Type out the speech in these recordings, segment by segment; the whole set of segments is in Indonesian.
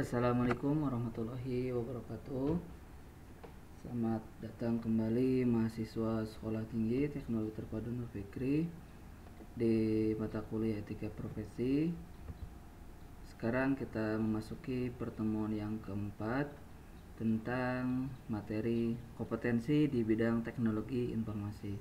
Assalamualaikum warahmatullahi wabarakatuh. Selamat datang kembali mahasiswa Sekolah Tinggi Teknologi Terpadu Nur Fikri di mata kuliah Etika Profesi. Sekarang kita memasuki pertemuan yang keempat tentang materi kompetensi di bidang teknologi informasi.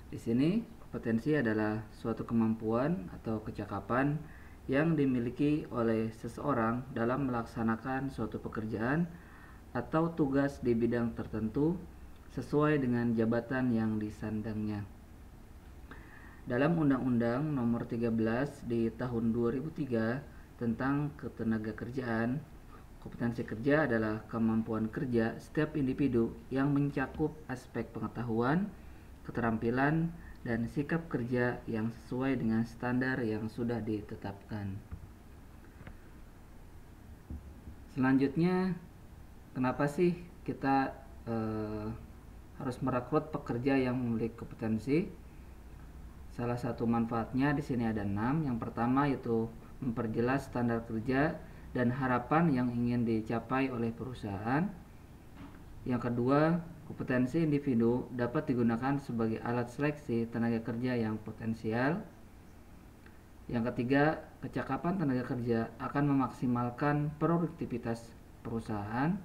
Di sini kompetensi adalah suatu kemampuan atau kecakapan yang dimiliki oleh seseorang dalam melaksanakan suatu pekerjaan atau tugas di bidang tertentu sesuai dengan jabatan yang disandangnya. Dalam Undang-Undang Nomor 13 di tahun 2003 tentang Ketenagakerjaan, kompetensi kerja adalah kemampuan kerja setiap individu yang mencakup aspek pengetahuan, keterampilan, dan sikap kerja yang sesuai dengan standar yang sudah ditetapkan. Selanjutnya, kenapa sih kita harus merekrut pekerja yang memiliki kompetensi? Salah satu manfaatnya di sini ada 6. Yang pertama yaitu memperjelas standar kerja dan harapan yang ingin dicapai oleh perusahaan. Yang kedua, kompetensi individu dapat digunakan sebagai alat seleksi tenaga kerja yang potensial. Yang ketiga, kecakapan tenaga kerja akan memaksimalkan produktivitas perusahaan.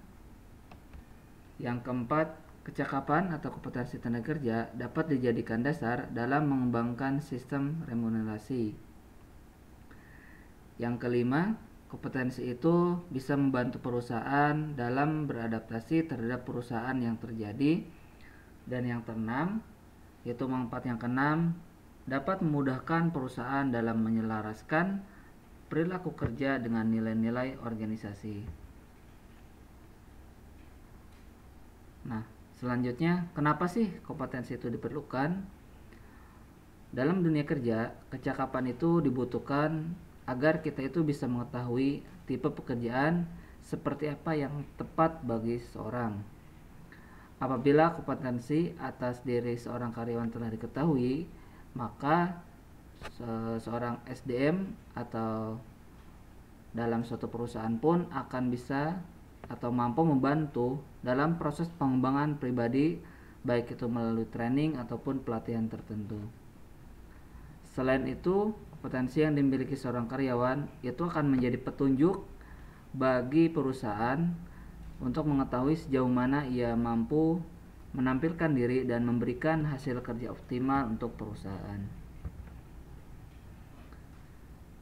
Yang keempat, kecakapan atau kompetensi tenaga kerja dapat dijadikan dasar dalam mengembangkan sistem remunerasi. Yang kelima, kompetensi itu bisa membantu perusahaan dalam beradaptasi terhadap perusahaan yang terjadi. Dan yang keenam, yaitu manfaat yang keenam, dapat memudahkan perusahaan dalam menyelaraskan perilaku kerja dengan nilai-nilai organisasi. Nah, selanjutnya, kenapa sih kompetensi itu diperlukan? Dalam dunia kerja, kecakapan itu dibutuhkan agar kita itu bisa mengetahui tipe pekerjaan seperti apa yang tepat bagi seseorang. Apabila kompetensi atas diri seorang karyawan telah diketahui, maka seorang SDM atau dalam suatu perusahaan pun akan bisa atau mampu membantu dalam proses pengembangan pribadi, baik itu melalui training ataupun pelatihan tertentu. Selain itu, kompetensi yang dimiliki seorang karyawan itu akan menjadi petunjuk bagi perusahaan untuk mengetahui sejauh mana ia mampu menampilkan diri dan memberikan hasil kerja optimal untuk perusahaan.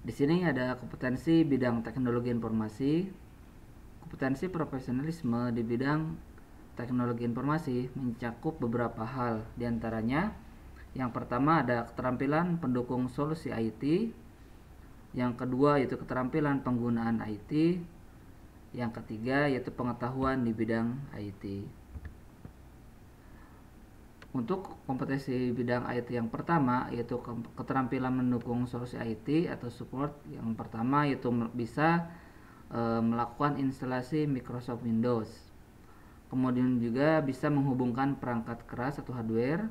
Di sini ada kompetensi bidang teknologi informasi. Kompetensi profesionalisme di bidang teknologi informasi mencakup beberapa hal, diantaranya yang pertama ada keterampilan pendukung solusi IT, yang kedua yaitu keterampilan penggunaan IT, yang ketiga yaitu pengetahuan di bidang IT. Untuk kompetensi bidang IT yang pertama yaitu keterampilan mendukung solusi IT atau support. Yang pertama yaitu bisa melakukan instalasi Microsoft Windows. Kemudian juga bisa menghubungkan perangkat keras atau hardware,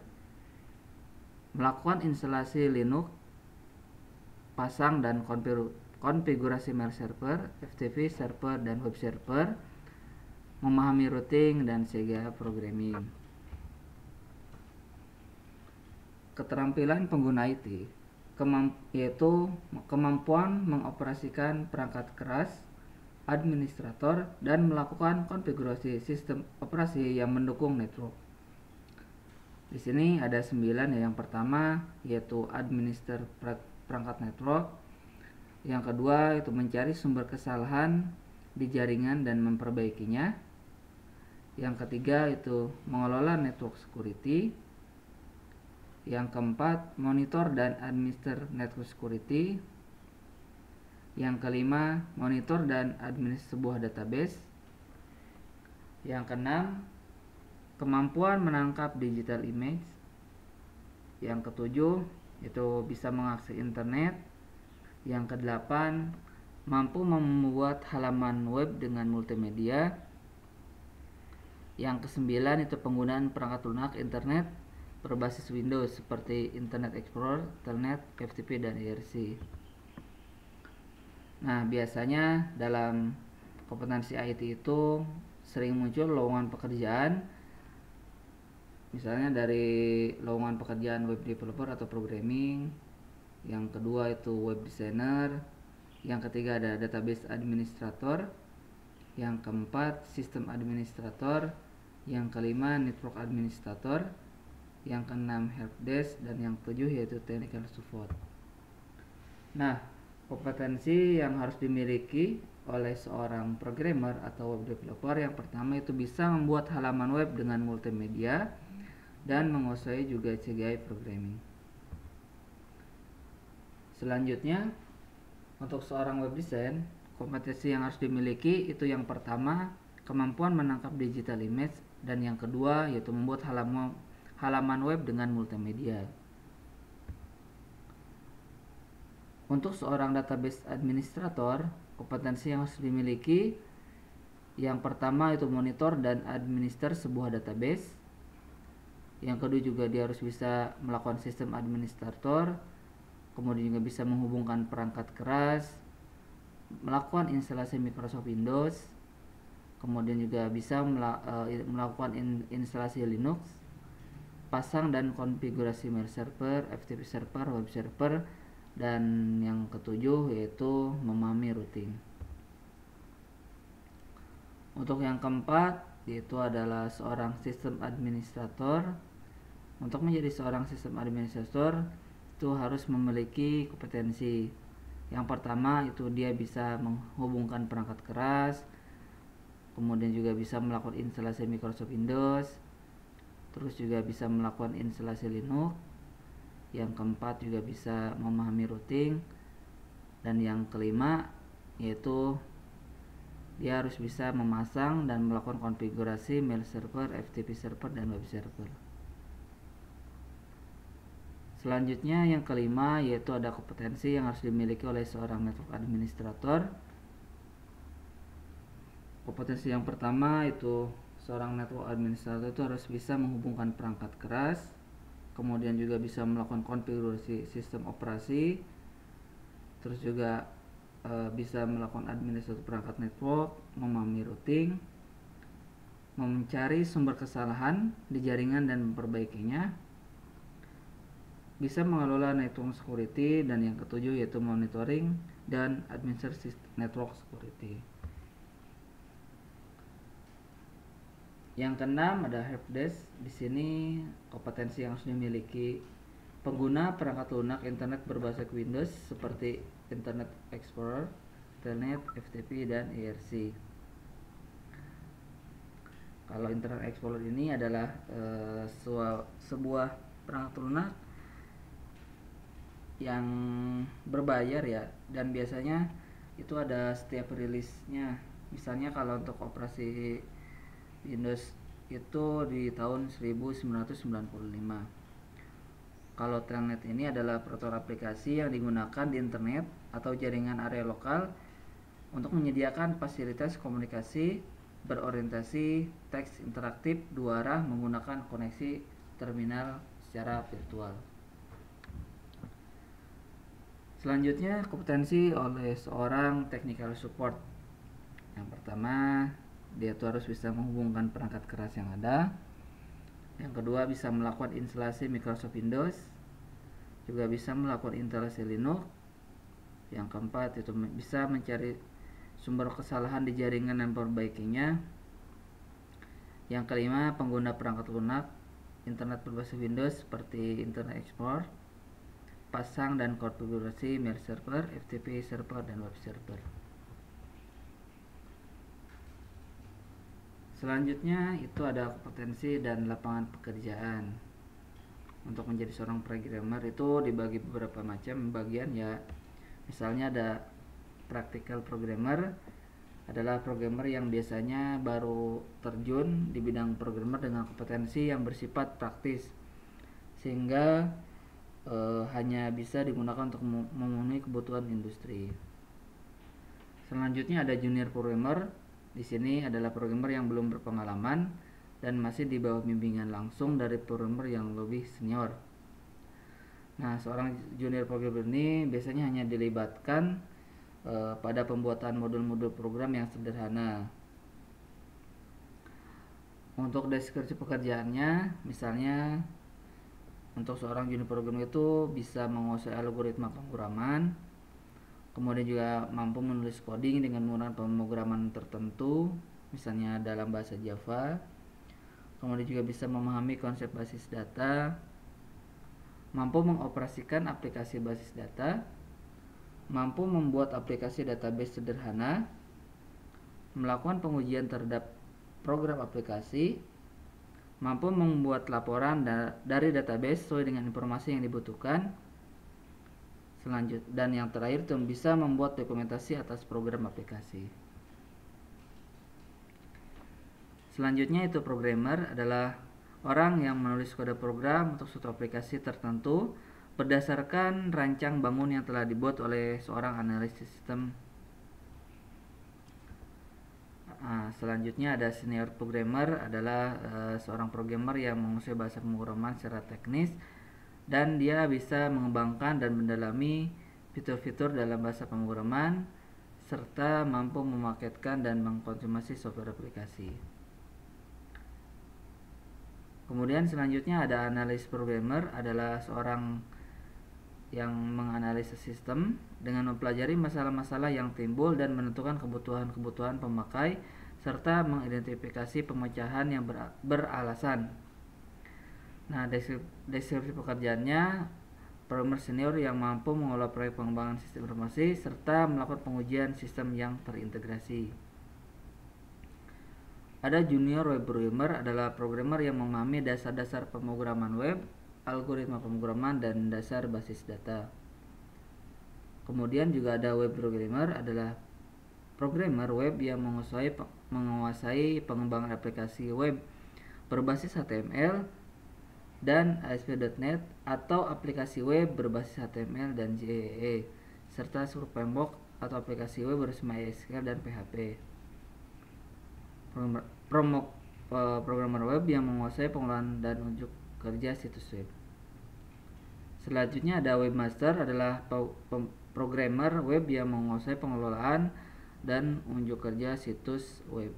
melakukan instalasi Linux, pasang dan konfigurasi mail server, FTP server dan web server, memahami routing dan Sega programming. Keterampilan pengguna IT yaitu kemampuan mengoperasikan perangkat keras, administrator, dan melakukan konfigurasi sistem operasi yang mendukung network. Di sini ada 9 ya. Yang pertama yaitu administer perangkat network. Yang kedua itu mencari sumber kesalahan di jaringan dan memperbaikinya. Yang ketiga itu mengelola network security. Yang keempat, monitor dan administer network security. Yang kelima, monitor dan administer sebuah database. Yang keenam, kemampuan menangkap digital image. Yang ketujuh, itu bisa mengakses internet. Yang kedelapan, mampu membuat halaman web dengan multimedia. Yang kesembilan, itu penggunaan perangkat lunak internet berbasis Windows seperti Internet Explorer, Telnet, FTP, dan IRC. Nah, biasanya dalam kompetensi IT itu sering muncul lowongan pekerjaan, misalnya dari lowongan pekerjaan web developer atau programming, yang kedua itu web designer, yang ketiga ada database administrator, yang keempat sistem administrator, yang kelima network administrator, yang keenam helpdesk, dan yang ketujuh yaitu technical support. Nah, kompetensi yang harus dimiliki oleh seorang programmer atau web developer yang pertama itu bisa membuat halaman web dengan multimedia dan menguasai juga CGI programming. Selanjutnya, untuk seorang web design, kompetensi yang harus dimiliki itu yang pertama kemampuan menangkap digital image, dan yang kedua yaitu membuat halaman web dengan multimedia. Untuk seorang database administrator, kompetensi yang harus dimiliki yang pertama itu monitor dan administer sebuah database. Yang kedua juga dia harus bisa melakukan sistem administrator, kemudian juga bisa menghubungkan perangkat keras, melakukan instalasi Microsoft Windows, kemudian juga bisa melakukan instalasi Linux, pasang dan konfigurasi mail server, FTP server, web server, dan yang ketujuh yaitu memahami routing. Untuk yang keempat yaitu adalah seorang sistem administrator. Untuk menjadi seorang sistem administrator itu harus memiliki kompetensi. Yang pertama itu dia bisa menghubungkan perangkat keras, kemudian juga bisa melakukan instalasi Microsoft Windows, terus juga bisa melakukan instalasi Linux. Yang keempat juga bisa memahami routing, dan yang kelima yaitu dia harus bisa memasang dan melakukan konfigurasi mail server, FTP server, dan web server. Selanjutnya yang kelima yaitu ada kompetensi yang harus dimiliki oleh seorang network administrator. Kompetensi yang pertama itu seorang network administrator itu harus bisa menghubungkan perangkat keras, kemudian juga bisa melakukan konfigurasi sistem operasi, terus juga bisa melakukan administrasi perangkat network, memahami routing, mencari sumber kesalahan di jaringan dan memperbaikinya, bisa mengelola network security, dan yang ketujuh yaitu monitoring dan administrasi network security. Yang keenam ada helpdesk. Di sini kompetensi yang harus dimiliki pengguna perangkat lunak internet berbasis Windows seperti Internet Explorer, Telnet, FTP, dan IRC. Kalau Internet Explorer ini adalah sebuah perangkat lunak yang berbayar ya, dan biasanya itu ada setiap rilisnya. Misalnya kalau untuk operasi Windows itu di tahun 1995. Kalau Telnet ini adalah prototipe aplikasi yang digunakan di internet atau jaringan area lokal untuk menyediakan fasilitas komunikasi berorientasi teks interaktif dua arah menggunakan koneksi terminal secara virtual. Selanjutnya kompetensi oleh seorang technical support. Yang pertama dia tuh harus bisa menghubungkan perangkat keras yang ada. Yang kedua bisa melakukan instalasi Microsoft Windows, juga bisa melakukan instalasi Linux. Yang keempat itu bisa mencari sumber kesalahan di jaringan dan memperbaikinya. Yang kelima pengguna perangkat lunak internet berbasis Windows seperti Internet Explorer, pasang dan konfigurasi mail server, FTP server, dan web server. Selanjutnya itu ada kompetensi dan lapangan pekerjaan. Untuk menjadi seorang programmer itu dibagi beberapa macam bagian ya. Misalnya ada practical programmer, adalah programmer yang biasanya baru terjun di bidang programmer dengan kompetensi yang bersifat praktis, sehingga hanya bisa digunakan untuk memenuhi kebutuhan industri. Selanjutnya ada junior programmer. Di sini adalah programmer yang belum berpengalaman dan masih di bawah bimbingan langsung dari programmer yang lebih senior. Nah, seorang junior programmer ini biasanya hanya dilibatkan pada pembuatan modul-modul program yang sederhana. Untuk deskripsi pekerjaannya, misalnya untuk seorang junior programmer itu bisa menguasai algoritma pemrograman, kemudian juga mampu menulis coding dengan menggunakan pemrograman tertentu, misalnya dalam bahasa Java. Kemudian juga bisa memahami konsep basis data, mampu mengoperasikan aplikasi basis data, mampu membuat aplikasi database sederhana, melakukan pengujian terhadap program aplikasi, mampu membuat laporan dari database sesuai dengan informasi yang dibutuhkan. Dan yang terakhir itu bisa membuat dokumentasi atas program aplikasi. Selanjutnya itu programmer adalah orang yang menulis kode program untuk suatu aplikasi tertentu berdasarkan rancang bangun yang telah dibuat oleh seorang analis sistem. Selanjutnya ada senior programmer, adalah seorang programmer yang menguasai bahasa pemrograman secara teknis dan dia bisa mengembangkan dan mendalami fitur-fitur dalam bahasa pemrograman serta mampu memaketkan dan mengkonsumsi software aplikasi. Kemudian selanjutnya ada analis programmer, adalah seorang yang menganalisis sistem dengan mempelajari masalah-masalah yang timbul dan menentukan kebutuhan-kebutuhan pemakai serta mengidentifikasi pemecahan yang beralasan. Nah, deskripsi pekerjaannya, programmer senior yang mampu mengelola proyek pengembangan sistem informasi serta melakukan pengujian sistem yang terintegrasi. Ada junior web programmer, adalah programmer yang memahami dasar-dasar pemrograman web, algoritma pemrograman, dan dasar basis data. Kemudian juga ada web programmer, adalah programmer web yang menguasai pengembangan aplikasi web berbasis HTML dan ASP.NET atau aplikasi web berbasis HTML dan JEE serta seluruh framework atau aplikasi web berbasis MySQL dan PHP. Programmer web yang menguasai pengelolaan dan unjuk kerja situs web. Selanjutnya ada webmaster, adalah programmer web yang menguasai pengelolaan dan unjuk kerja situs web.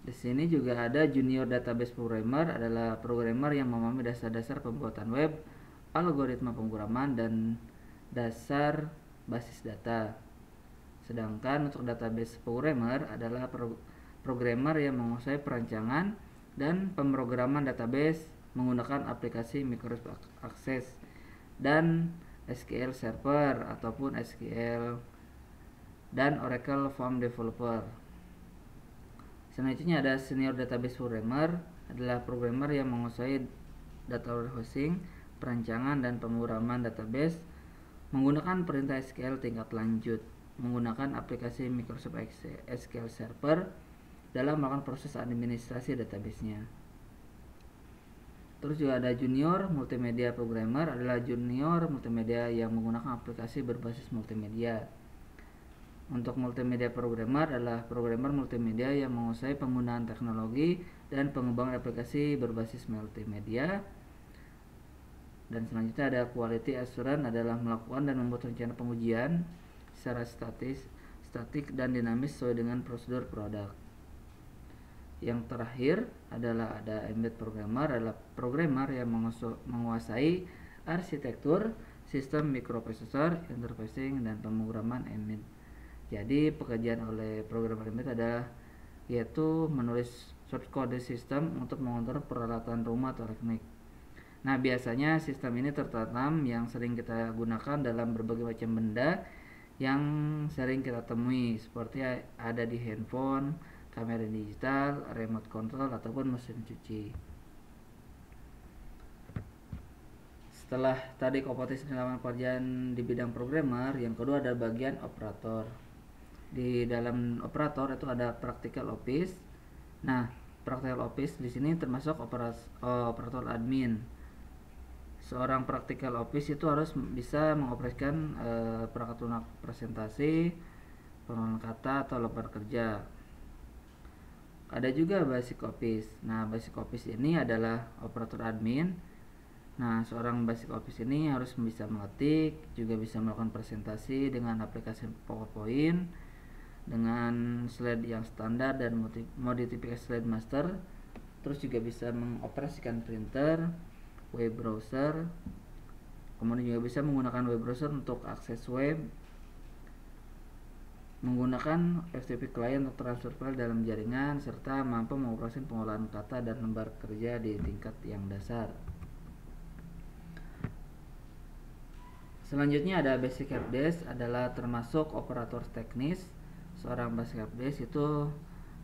Di sini juga ada junior database programmer, adalah programmer yang memahami dasar-dasar pembuatan web, algoritma pemrograman, dan dasar basis data. Sedangkan untuk database programmer adalah programmer yang menguasai perancangan dan pemrograman database menggunakan aplikasi Microsoft Access dan SQL Server ataupun SQL dan Oracle Form Developer. Selanjutnya ada senior database programmer, adalah programmer yang menguasai data warehousing, perancangan dan pemrograman database menggunakan perintah SQL tingkat lanjut, menggunakan aplikasi Microsoft SQL Server dalam melakukan proses administrasi database-nya. Terus juga ada junior multimedia programmer, adalah junior multimedia yang menggunakan aplikasi berbasis multimedia. Untuk multimedia programmer adalah programmer multimedia yang menguasai penggunaan teknologi dan pengembangan aplikasi berbasis multimedia. Dan selanjutnya ada quality assurance, adalah melakukan dan membuat rencana pengujian secara statik dan dinamis sesuai dengan prosedur produk. Yang terakhir adalah ada embedded programmer, adalah programmer yang menguasai arsitektur, sistem mikroprosesor, interfacing, dan pemrograman embedded. Jadi pekerjaan oleh programmer embedded adalah yaitu menulis source code sistem untuk mengontrol peralatan rumah atau elektronik. Nah, biasanya sistem ini tertanam yang sering kita gunakan dalam berbagai macam benda yang sering kita temui, seperti ada di handphone, kamera digital, remote control, ataupun mesin cuci. Setelah tadi kompetensi dalam pekerjaan di bidang programmer, yang kedua ada bagian operator. Di dalam operator itu ada practical office. Nah, practical office di sini termasuk operator admin. Seorang practical office itu harus bisa mengoperasikan perangkat lunak presentasi, pengenalan kata atau lembar kerja. Ada juga basic office. Nah, basic office ini adalah operator admin Nah, seorang basic office ini harus bisa mengetik, juga bisa melakukan presentasi dengan aplikasi PowerPoint, dengan slide yang standar dan modifikasi slide master. Terus juga bisa mengoperasikan printer, web browser, kemudian juga bisa menggunakan web browser untuk akses web, menggunakan FTP client untuk transfer file dalam jaringan, serta mampu mengoperasikan pengolahan kata dan lembar kerja di tingkat yang dasar. Selanjutnya ada basic helpdesk, adalah termasuk operator teknis. Seorang basic helpdesk itu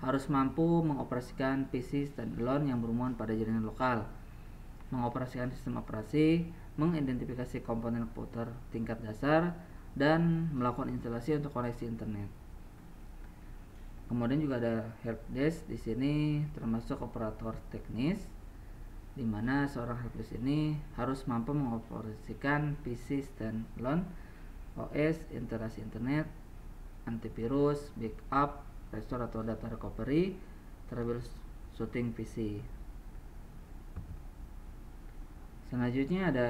harus mampu mengoperasikan PC standalone yang berhubungan pada jaringan lokal, mengoperasikan sistem operasi, mengidentifikasi komponen komputer tingkat dasar, dan melakukan instalasi untuk koneksi internet. Kemudian juga ada helpdesk, di sini termasuk operator teknis, di mana seorang helpdesk ini harus mampu mengoperasikan PC standalone, OS, instalasi internet, antivirus, backup, restore atau data recovery, troubleshooting PC. Selanjutnya ada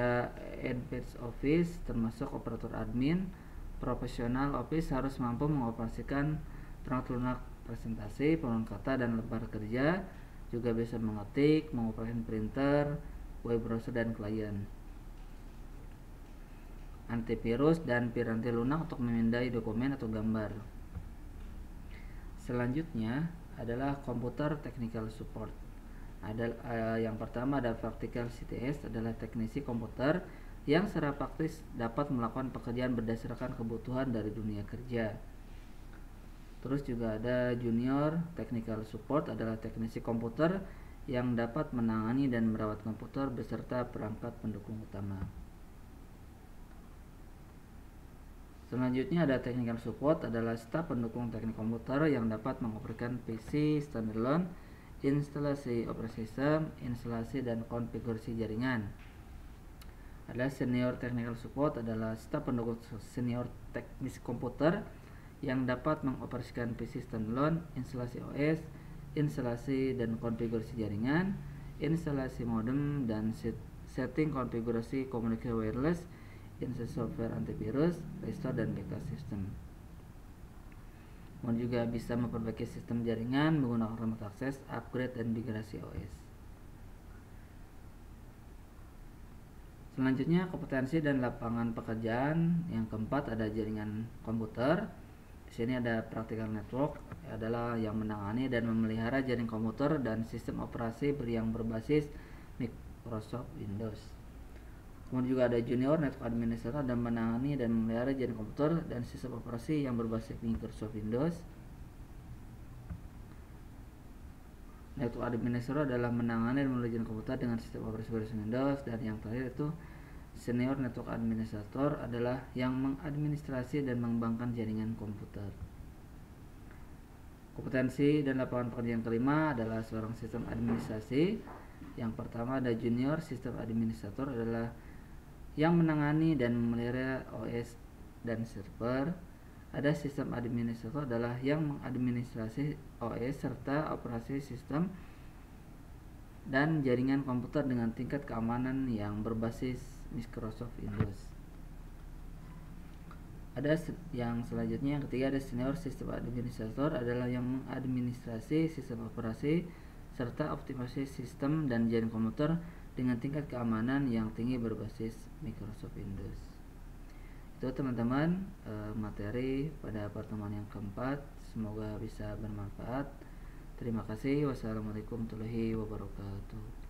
advanced office, termasuk operator admin. Profesional office harus mampu mengoperasikan perangkat lunak presentasi, pengolahan kata dan lembar kerja, juga bisa mengetik, mengoperasikan printer, web browser dan klien, antivirus dan piranti lunak untuk memindai dokumen atau gambar. Selanjutnya adalah komputer technical support. Yang pertama ada practical CTS, adalah teknisi komputer yang secara praktis dapat melakukan pekerjaan berdasarkan kebutuhan dari dunia kerja. Terus juga ada junior technical support, adalah teknisi komputer yang dapat menangani dan merawat komputer beserta perangkat pendukung utama. Selanjutnya ada technical support, adalah staf pendukung teknik komputer yang dapat mengoperasikan PC standalone, instalasi operasi sistem, instalasi dan konfigurasi jaringan. Ada senior technical support, adalah staf pendukung senior teknis komputer yang dapat mengoperasikan PC standalone, instalasi OS, instalasi dan konfigurasi jaringan, instalasi modem dan setting konfigurasi komunikasi wireless, instalasi software antivirus, restore dan backup system. Kemudian juga bisa memperbaiki sistem jaringan menggunakan remote access, upgrade dan migrasi OS. Selanjutnya kompetensi dan lapangan pekerjaan. Yang keempat ada jaringan komputer. Di sini ada practical network, adalah yang menangani dan memelihara jaringan komputer dan sistem operasi yang berbasis Microsoft Windows. Kemudian juga ada junior network administrator, dan menangani dan memelihara jaringan komputer dan sistem operasi yang berbasis Microsoft Windows. Network administrator adalah menangani dan memelihara jaringan komputer dengan sistem operasi berbasis Windows. Dan yang terakhir itu senior network administrator, adalah yang mengadministrasi dan mengembangkan jaringan komputer. Kompetensi dan lapangan pekerjaan kelima adalah seorang sistem administrasi. Yang pertama ada junior sistem administrator, adalah yang menangani dan memelihara OS dan server. Ada sistem administrator, adalah yang mengadministrasi OS serta operasi sistem dan jaringan komputer dengan tingkat keamanan yang berbasis Microsoft Windows. Ada yang selanjutnya, yang ketiga ada senior sistem administrator, adalah yang mengadministrasi sistem operasi serta optimasi sistem dan jaringan komputer dengan tingkat keamanan yang tinggi berbasis Microsoft Windows. Itu teman-teman materi pada pertemuan yang keempat, semoga bisa bermanfaat. Terima kasih. Wassalamualaikum warahmatullahi wabarakatuh.